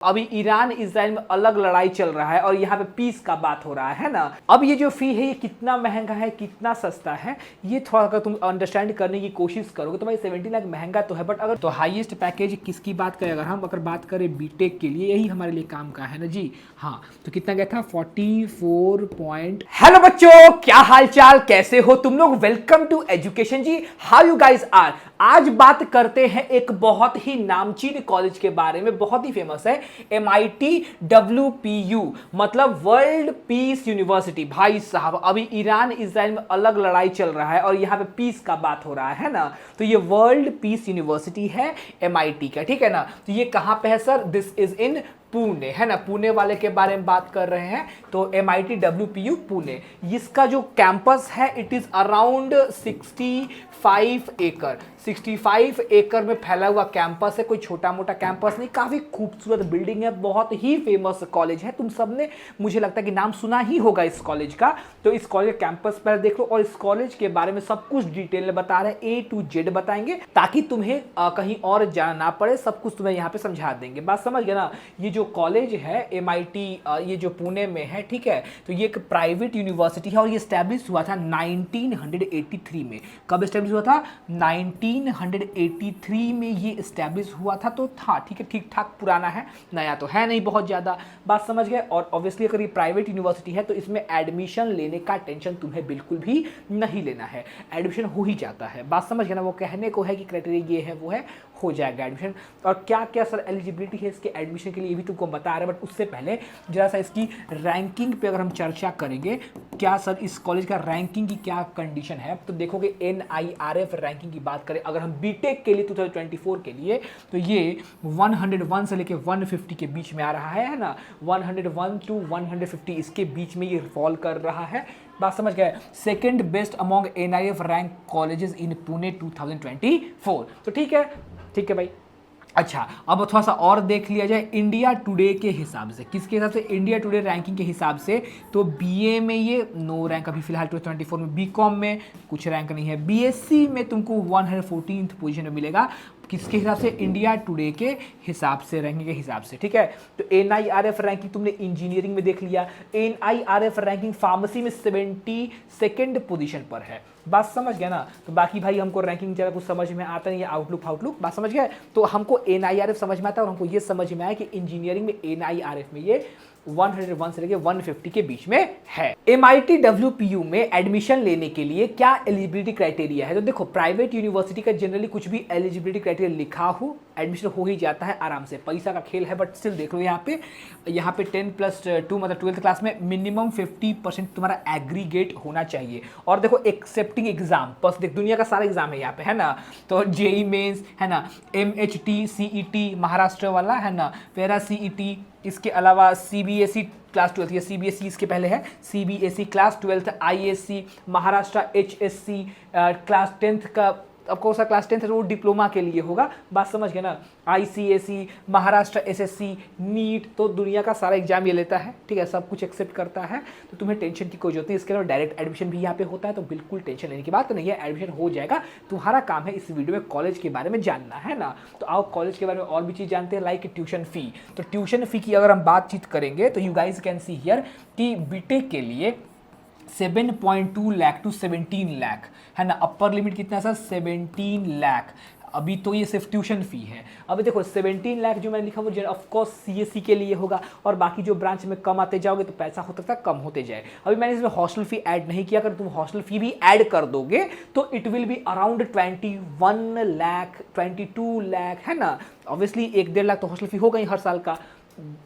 अभी Iran Israel में अलग लड़ाई चल रहा है और यहाँ पे पीस का बात हो रहा है ना। अब ये जो फी है ये कितना महंगा है कितना सस्ता है ये थोड़ा अगर तुम अंडरस्टैंड करने की कोशिश करोगे तो भाई 17 लाख महंगा तो है, बट अगर तो हाईएस्ट पैकेज किसकी बात करें, अगर बात करें बीटेक के लिए यही हमारे लिए काम का है ना जी। हाँ तो कितना गया था 44 पॉइंट। हेलो बच्चों, क्या हाल चाल, कैसे हो तुम लोग। Welcome to education ji, how you guys are. आज बात करते हैं एक बहुत ही नामचीन कॉलेज के बारे में, बहुत ही फेमस है MIT WPU मतलब वर्ल्ड पीस यूनिवर्सिटी। भाई साहब अभी ईरान इजराइल में अलग लड़ाई चल रहा है और यहाँ पे पीस का बात हो रहा है ना, तो ये वर्ल्ड पीस यूनिवर्सिटी है MIT का, ठीक है ना। तो ये कहाँ पे है sir, this is in Pune, है ना। पुणे वाले के बारे में बात कर रहे हैं तो MIT WPU पुणे, इसका जो कैंपस है इट इज अराउंड 65 एकड़ में फैला हुआ कैंपस है। कोई छोटा मोटा कैंपस नहीं, काफी खूबसूरत बिल्डिंग है, बहुत ही फेमस कॉलेज है। तुम सबने मुझे लगता है कि नाम सुना ही होगा इस कॉलेज का। तो इस कॉलेज का कैंपस पर देख लो और इस कॉलेज के बारे में सब कुछ डिटेल में बता रहे हैं, A to Z बताएंगे ताकि तुम्हें कहीं और जाना ना पड़े, सब कुछ तुम्हें यहाँ पे समझा देंगे। बात समझ गए ना। ये जो कॉलेज है MIT ये जो पुणे में है, ठीक है, तो ये एक प्राइवेट यूनिवर्सिटी है और ये स्टैब्लिश हुआ था 1983 में। कब स्टैब्लिश हुआ था? 1983 में ये स्टैब्लिश हुआ था, तो था ठीक है, ठीक ठाक पुराना है, नया तो है नहीं बहुत ज़्यादा। बात समझ गए। और ऑब्वियसली अगर ये प्राइवेट यूनिवर्सिटी है तो इसमें एडमिशन लेने का टेंशन तुम्हें बिल्कुल भी नहीं लेना है, एडमिशन हो ही जाता है। बात समझ गए ना। वो कहने को है कि क्राइटेरिया ये है वो है, हो जाएगा एडमिशन। और क्या क्या सर एलिजिबिलिटी है इसके एडमिशन के लिए ये भी तुमको बता रहे हैं, बट उससे पहले जरा सा इसकी रैंकिंग पे अगर हम चर्चा करेंगे, क्या सर इस कॉलेज का रैंकिंग की क्या कंडीशन है, तो देखोगे NIRF रैंकिंग की बात करें अगर हम बीटेक के लिए 2024 के लिए, तो ये 101 से लेके 150 के बीच में आ रहा है ना। 101 to 150 इसके बीच में ये फॉल कर रहा है। बात समझ गए। Second best among NIRF rank colleges in Pune 2024। तो ठीक है भाई। अच्छा अब थोड़ा सा और देख लिया जाए इंडिया टुडे के हिसाब से, किसके हिसाब से? इंडिया टुडे रैंकिंग के हिसाब से। तो BA में ये नो रैंक अभी फिलहाल 2024 में, BCom में कुछ रैंक नहीं है, BSc में तुमको 114th पोजीशन में मिलेगा। किसके हिसाब से? इंडिया टुडे के हिसाब से, रैंकिंग के हिसाब से, ठीक है। तो NIRF रैंकिंग तुमने इंजीनियरिंग में देख लिया। NIRF रैंकिंग फार्मेसी में 72nd पोजीशन पर है। बात समझ गया ना। तो बाकी भाई हमको रैंकिंग जरा कुछ समझ में आता नहीं है, आउटलुक बात समझ गए। तो हमको NIRF समझ में आता है और हमको ये समझ में आया कि इंजीनियरिंग में NIRF में ये 101 से लेके 150 के बीच में है। MIT WPU में एडमिशन लेने के लिए क्या एलिजिबिलिटी क्राइटेरिया है? तो देखो प्राइवेट यूनिवर्सिटी का जनरली कुछ भी एलिजिबिलिटी क्राइटेरिया लिखा हो एडमिशन हो ही जाता है आराम से, पैसा का खेल है। बट स्टिल देख लो यहाँ पे 10+2 मतलब 12th क्लास में मिनिमम 50% तुम्हारा एग्रीगेट होना चाहिए। और देखो एक्सेप्टिंग एग्जाम बस देख, दुनिया का सारा एग्जाम है यहाँ पे, है ना। तो JEE मेंस है ना, MHT CET महाराष्ट्र वाला है ना, पैरा CET, इसके अलावा CBSE क्लास 12, ये CBSE इसके पहले है, CBSE class 12, ISC Maharashtra, HSC class 10th का, अब कौन सा क्लास 10th है वो डिप्लोमा के लिए होगा। बात समझ गए ना। ICSE महाराष्ट्र, SSC, नीट, तो दुनिया का सारा एग्जाम ये लेता है, ठीक है, सब कुछ एक्सेप्ट करता है। तो तुम्हें टेंशन की कोई जरूरत नहीं। इसके अलावा डायरेक्ट एडमिशन भी यहाँ पे होता है, तो बिल्कुल टेंशन लेने की बात नहीं है, एडमिशन हो जाएगा। तुम्हारा काम है इस वीडियो में कॉलेज के बारे में जानना, है ना। तो आओ कॉलेज के बारे में और भी चीज़ जानते हैं, लाइक ट्यूशन फी। तो ट्यूशन फी की अगर हम बातचीत करेंगे तो you guys can see here कि बीटेक के लिए 7.2 लाख टू 17 लाख, है ना। अपर लिमिट कितना है सर? 17 लाख। अभी तो ये सिर्फ ट्यूशन फी है। अभी देखो 17 लाख जो मैंने लिखा वो ऑफकोर्स CSE के लिए होगा, और बाकी जो ब्रांच में कम आते जाओगे तो पैसा हो सकता है कम होते जाए। अभी मैंने इसमें हॉस्टल फी ऐड नहीं किया, अगर तुम हॉस्टल फी भी ऐड कर दोगे तो it will be around 21 lakh 22 lakh, है ना। ऑब्वियसली 1-1.5 लाख तो हॉस्टल फी होगा ही हर साल का,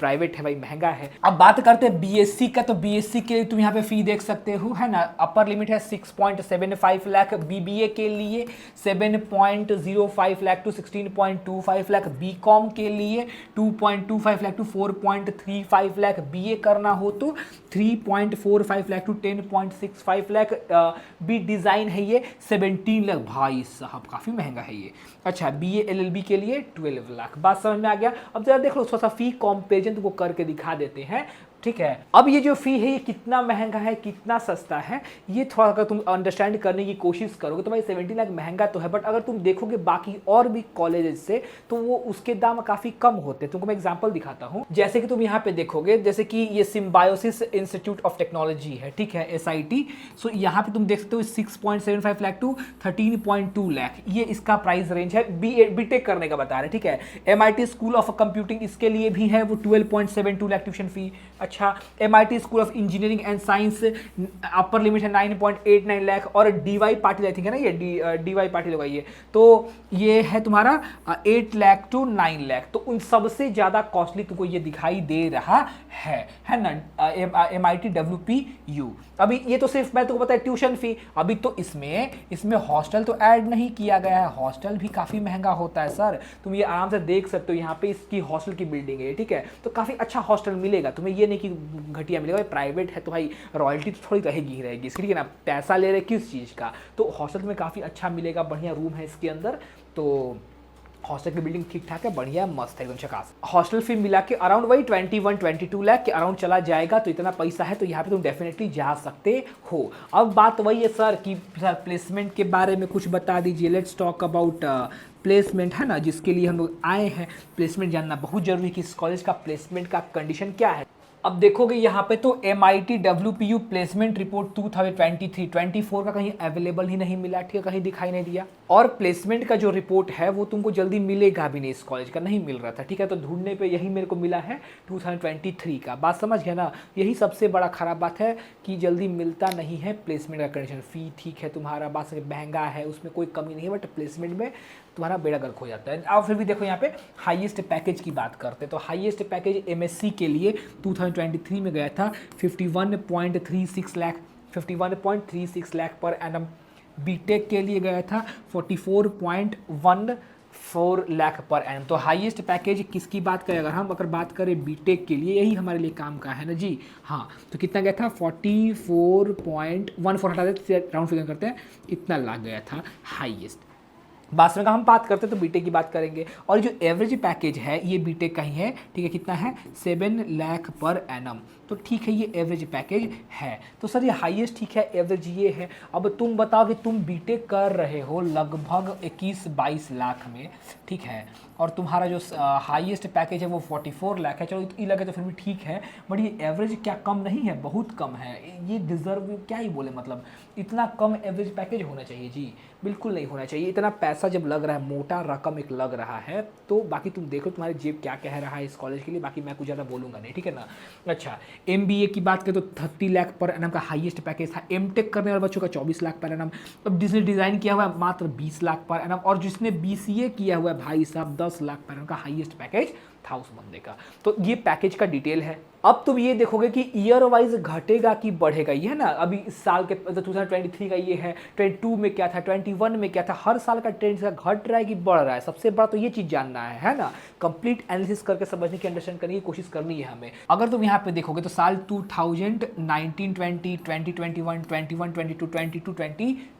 प्राइवेट है भाई, महंगा है। अब बात करते हैं BSc का, तो BSc के लिए तुम यहाँ पे फी देख सकते हो, है ना। अपर लिमिट है 6.75 लाख, BBA के लिए 7.05 लाख टू 16.25 लाख, BCom के लिए 2.25 लाख टू 4.35 लाख, BA करना हो तो 3.45 lakh to 10.65 lakh, B design है ये 17 लाख। भाई साहब काफ़ी महंगा है ये। अच्छा BA LLB के लिए 12 लाख। बात समझ में आ गया। अब जरा देख लो थोड़ा सा फी कंपेरिजन तुमको करके दिखा देते हैं। ठीक है। अब ये जो फी है ये कितना महंगा है कितना सस्ता है, ये थोड़ा अगर तुम अंडरस्टैंड करने की कोशिश करोगे तो भाई 70 लाख महंगा तो है, बट अगर तुम देखोगे बाकी और भी कॉलेजेस से तो वो उसके दाम काफी कम होते हैं। तुमको मैं एग्जांपल दिखाता हूँ, जैसे कि तुम यहाँ पे देखोगे, जैसे कि ये सिम्बायोसिस इंस्टीट्यूट ऑफ टेक्नोलॉजी है, ठीक है, SIT। सो यहाँ पे तुम देख सकते हो 6.75 लाख टू 13.2 लाख, ये इसका प्राइस रेंज है। बीटेक करने का बता रहे, ठीक है। MIT स्कूल ऑफ कंप्यूटिंग, इसके लिए भी है वो 12.72 लाख ट्यूशन फी। अच्छा, MIT school of engineering and science upper limit है 9.89 लाख। और DY पाटिल आई थिंक है ना, ये DY पाटिल होगा ये, तो ये है तुम्हारा 8 लाख टू 9 लाख। तो उन सबसे ज्यादा कॉस्टली तुमको ये दिखाई दे रहा है ना, MIT WPU। अभी ये तो सिर्फ मैं तुमको पता है ट्यूशन फी, अभी तो इसमें हॉस्टल तो ऐड नहीं किया गया है। हॉस्टल भी काफी महंगा होता है सर, तुम ये आराम से देख सकते हो, यहाँ पे इसकी हॉस्टल की बिल्डिंग है, ठीक है। तो काफी अच्छा हॉस्टल मिलेगा तुम्हें, ये नहीं कि घटिया मिलेगा। प्राइवेट है तो भाई रॉयल्टी तो थोड़ी रहेगी ही रहेगी इसकी, ठीक है ना, पैसा ले रहे किस चीज का। तो हॉस्टल में काफी अच्छा मिलेगा, बढ़िया रूम है इसके अंदर। तो हॉस्टल की बिल्डिंग ठीक ठाक है, बढ़िया मस्त है, एकदम झकास। हॉस्टल फी मिला के अराउंड वही 21-22 लाख के अराउंड चला जाएगा। तो इतना पैसा है तो यहाँ पे तुम डेफिनेटली जा सकते हो। अब बात वही है सर कि सर प्लेसमेंट के बारे में कुछ बता दीजिए। लेट्स टॉक अबाउट प्लेसमेंट, है ना, जिसके लिए हम लोग आए हैं। प्लेसमेंट जानना बहुत जरूरी है कि इस कॉलेज का प्लेसमेंट का कंडीशन क्या है। अब देखोगे यहाँ पे तो MIT WPU प्लेसमेंट रिपोर्ट 2023-24 का कहीं अवेलेबल ही नहीं मिला, ठीक है, कहीं दिखाई नहीं दिया। और प्लेसमेंट का जो रिपोर्ट है वो तुमको जल्दी मिलेगा भी नहीं, इस कॉलेज का नहीं मिल रहा था, ठीक है। तो ढूंढने पे यही मेरे को मिला है 2023 का। बात समझ गया ना, यही सबसे बड़ा खराब बात है कि जल्दी मिलता नहीं है प्लेसमेंट का कंडीशन। फी ठीक है तुम्हारा, बात महंगा है, उसमें कोई कमी नहीं है, बट प्लेसमेंट में तुम्हारा बेड़ा गर्क हो जाता है। और फिर भी देखो यहाँ पे हाईएस्ट पैकेज की बात करते हैं, तो हाईएस्ट पैकेज MSc के लिए 2023 में गया था 51.36 lakh, 51.36 lakh per annum. BTech के लिए गया था 44.14 लाख पर एनम। तो हाईएस्ट पैकेज किसकी बात करें, अगर बात करें बीटेक के लिए, यही हमारे लिए काम का है ना जी। हाँ, तो कितना गया था 44.14, हटा देते राउंड फिगर करते हैं, इतना लाख गया था हाईएस्ट। बात में का हम बात करते हैं तो बीटेक की बात करेंगे। और जो एवरेज पैकेज है ये बीटेक का ही है, ठीक है। कितना है 7 लाख पर एनम। तो ठीक है, ये एवरेज पैकेज है। तो सर ये हाईएस्ट ठीक है, एवरेज ये है। अब तुम बताओ कि तुम बीटेक कर रहे हो लगभग 21-22 लाख में, ठीक है, और तुम्हारा जो हाईएस्ट पैकेज है वो 44 लाख है। चलो ये लगे तो फिर भी ठीक है, बट ये एवरेज क्या कम नहीं है, बहुत कम है। ये डिजर्व क्या ही बोले, मतलब इतना कम एवरेज पैकेज होना चाहिए जी, बिल्कुल नहीं होना चाहिए। इतना पैसा जब लग रहा है, मोटा रकम एक लग रहा है, तो बाकी तुम देखो तुम्हारी जेब क्या कह रहा है इस कॉलेज के लिए, बाकी मैं कुछ ज़्यादा बोलूँगा नहीं, ठीक है ना। अच्छा, MBA की बात करें तो 30 लाख पर एनम का हाईएस्ट पैकेज था। MTech करने वाले बच्चों का 24 लाख पर एनम। अब जिसने डिज़ाइन किया हुआ है मात्र 20 लाख पर एनम, और जिसने BCA किया हुआ है भाई साहब 10 लाख पर एनम का हाईएस्ट पैकेज था उस बंदे का। तो ये पैकेज का डिटेल है। अब तुम ये देखोगे कि ईयर वाइज घटेगा कि बढ़ेगा, ये है ना। अभी इस साल के 2023 का ये है, 22 में क्या था, 21 में क्या था, हर साल का ट्रेंड का घट रहा है कि बढ़ रहा है, सबसे बड़ा तो ये चीज़ जानना है ना। कंप्लीट एनालिसिस करके समझने की, अंडरस्टैंड करने की कोशिश करनी है हमें। अगर तुम यहाँ पे देखोगे तो साल 2019, 20, 2021, 21, 22, 22,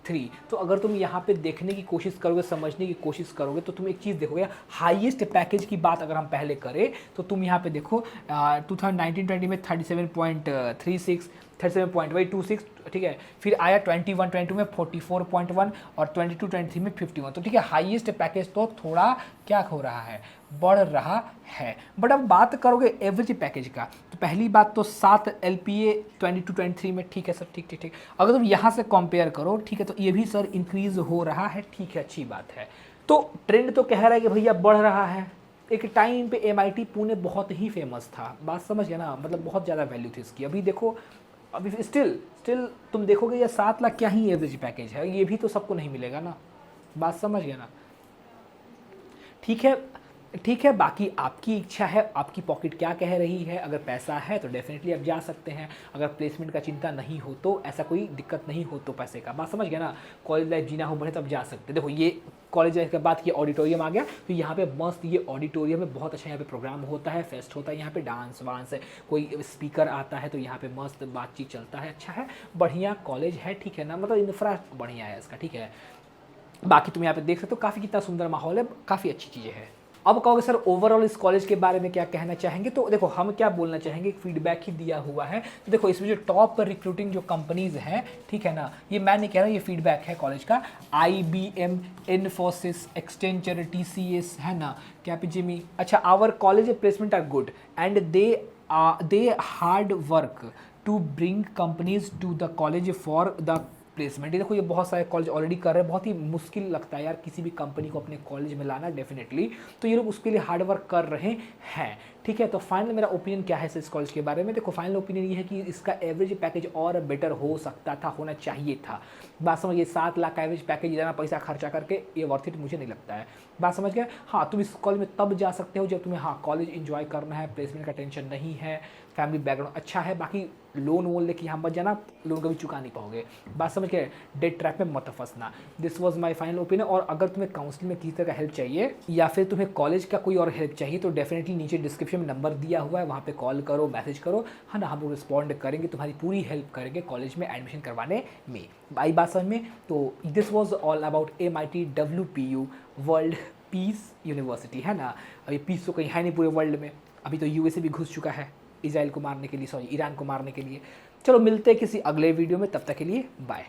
23, तो अगर तुम यहाँ पे देखने की कोशिश करोगे, समझने की कोशिश करोगे, तो तुम एक चीज़ देखोगे, हाईएस्ट पैकेज की बात अगर हम पहले करें तो तुम यहाँ पे देखो 2019-20 में 37.36, 37.26, ठीक है। फिर आया 21-22 में 44.1 और 22-23 में 51। तो ठीक है, हाईएस्ट पैकेज तो थोड़ा क्या हो रहा है, बढ़ रहा है। बट अब बात करोगे एवरेज पैकेज का, तो पहली बात तो 7 LPA 22-23 में, ठीक है सर, ठीक ठीक ठीक। अगर तुम यहाँ से कंपेयर करो, ठीक है, तो ये भी सर इंक्रीज हो रहा है, ठीक है, अच्छी बात है। तो ट्रेंड तो कह रहा है कि भैया बढ़ रहा है। एक टाइम पे MIT पुणे बहुत ही फेमस था, बात समझ गया ना, मतलब बहुत ज़्यादा वैल्यू थी इसकी। अभी देखो, अभी स्टिल तुम देखोगे ये 7 लाख क्या ही एवरेज पैकेज है, ये भी तो सबको नहीं मिलेगा ना, बात समझ गया ना। ठीक है, ठीक है, बाकी आपकी इच्छा है, आपकी पॉकेट क्या कह रही है। अगर पैसा है तो डेफिनेटली आप जा सकते हैं, अगर प्लेसमेंट का चिंता नहीं हो तो, ऐसा कोई दिक्कत नहीं हो तो पैसे का, बात समझ गया ना। कॉलेज लाइफ जीना हो बढ़े तब जा सकते हैं। देखो ये कॉलेज लाइफ के बाद ये ऑडिटोरियम आ गया, तो यहाँ पे मस्त, ये ऑडिटोरियम में बहुत अच्छा यहाँ पे प्रोग्राम होता है, फेस्ट होता है, यहाँ पे डांस वांस है, कोई स्पीकर आता है तो यहाँ पे मस्त बातचीत चलता है, अच्छा है, बढ़िया कॉलेज है, ठीक है ना, मतलब इंफ्रा बढ़िया है इसका, ठीक है। बाकी तुम यहाँ पे देख सकते हो काफ़ी कितना सुंदर माहौल है, काफ़ी अच्छी चीज़ें हैं। अब कहोगे सर ओवरऑल इस कॉलेज के बारे में क्या कहना चाहेंगे, तो देखो हम क्या बोलना चाहेंगे, फीडबैक ही दिया हुआ है। तो देखो इसमें जो टॉप रिक्रूटिंग जो कंपनीज हैं, ठीक है ना, ये मैं नहीं कह रहा, ये फीडबैक है कॉलेज का। IBM, इन्फोसिस, एक्सटेंचर, TCS, है ना, कैपिजेमी। अच्छा, our college placement are good and they hard work to bring companies to the college for the placement. देखो ये बहुत सारे कॉलेज ऑलरेडी कर रहे हैं, बहुत ही मुश्किल लगता है यार किसी भी कंपनी को अपने कॉलेज में लाना डेफिनेटली, तो ये लोग उसके लिए हार्ड वर्क कर रहे हैं, ठीक है। तो फाइनल मेरा ओपिनियन क्या है इस कॉलेज के बारे में, देखो फाइनल ओपिनियन ये है कि इसका एवरेज पैकेज और बेटर हो सकता था, होना चाहिए था। बात समझिए, 7 लाख का एवरेज पैकेज इतना पैसा खर्चा करके ये वर्थ इट मुझे नहीं लगता है। बात समझ गए। हाँ, तुम इस कॉलेज में तब जा सकते हो जब तुम्हें हाँ कॉलेज इंजॉय करना है, प्लेसमेंट का टेंशन नहीं है, फैमिली बैकग्राउंड अच्छा है। बाकी लोन वोन लेके यहाँ मत जाना, लोन कभी चुका नहीं पाओगे। बात समझ के, डेट ट्रैप में मत फंसना। This was my final opinion. और अगर तुम्हें काउंसलिंग में किसी तरह का हेल्प चाहिए या फिर तुम्हें कॉलेज का कोई और हेल्प चाहिए तो डेफिनेटली नीचे डिस्क्रिप्शन में नंबर दिया हुआ है, वहाँ पे कॉल करो, मैसेज करो, है ना, हम लोग रिस्पॉन्ड करेंगे, तुम्हारी पूरी हेल्प करेंगे कॉलेज में एडमिशन करवाने में। आई बात समझ में। तो this was all about MIT WPU world peace university, है ना। अभी पीस तो कहीं है नहीं पूरे वर्ल्ड में, अभी तो USA भी घुस चुका है इजराइल को मारने के लिए, सॉरी ईरान को मारने के लिए। चलो मिलते हैं किसी अगले वीडियो में, तब तक के लिए बाय।